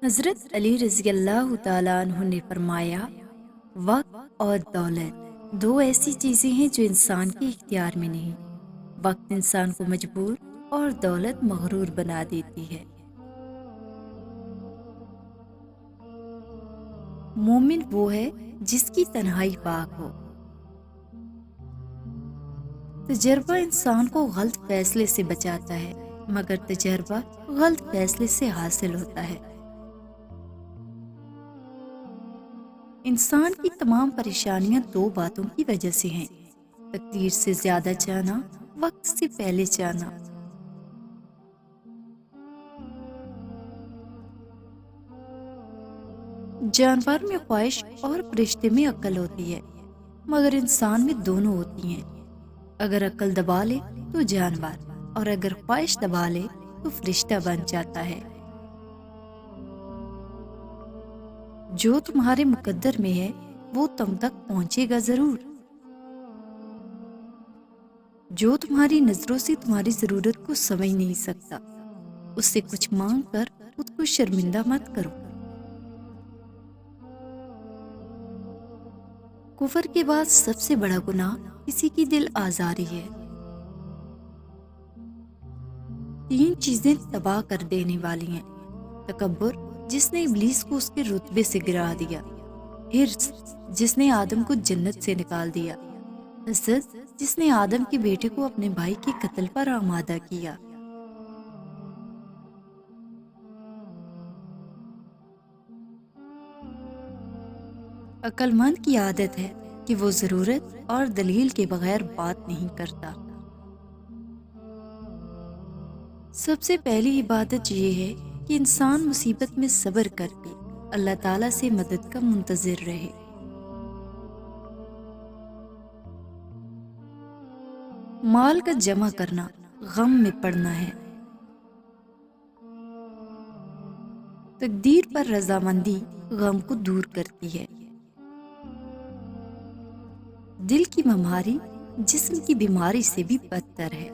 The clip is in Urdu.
حضرت علی رضی اللہ تعالیٰ عنہ نے فرمایا، وقت اور دولت دو ایسی چیزیں ہیں جو انسان کے اختیار میں نہیں۔ وقت انسان کو مجبور اور دولت مغرور بنا دیتی ہے۔ مومن وہ ہے جس کی تنہائی پاک ہو۔ تجربہ انسان کو غلط فیصلے سے بچاتا ہے، مگر تجربہ غلط فیصلے سے حاصل ہوتا ہے۔ انسان کی تمام پریشانیاں دو باتوں کی وجہ سے ہیں: تقدیر سے زیادہ چاہنا، وقت سے پہلے چاہنا۔ جانور میں خواہش اور فرشتے میں عقل ہوتی ہے، مگر انسان میں دونوں ہوتی ہیں۔ اگر عقل دبا لے تو جانور، اور اگر خواہش دبا لے تو فرشتہ بن جاتا ہے۔ جو تمہارے مقدر میں ہے وہ تم تک پہنچے گا ضرور۔ جو تمہاری نظروں سے تمہاری ضرورت کو سمجھ نہیں سکتا، اس سے کچھ مانگ کر خود کو شرمندہ مت کرو۔ کفر کے بعد سب سے بڑا گناہ کسی کی دل آزاری ہے۔ تین چیزیں تباہ کر دینے والی ہیں: تکبر، جس نے ابلیس کو اس کے رتبے سے گرا دیا; حرص، جس نے آدم کو جنت سے نکال دیا; حسد، جس نے آدم کے بیٹے کو اپنے بھائی کے قتل پر آمادہ کیا۔ عقل مند کی عادت ہے کہ وہ ضرورت اور دلیل کے بغیر بات نہیں کرتا۔ سب سے پہلی عبادت یہ ہے کہ انسان مصیبت میں صبر کر کے اللہ تعالیٰ سے مدد کا منتظر رہے۔ مال کا جمع کرنا غم میں پڑنا ہے۔ تقدیر پر رضامندی غم کو دور کرتی ہے۔ دل کی بیماری جسم کی بیماری سے بھی بدتر ہے۔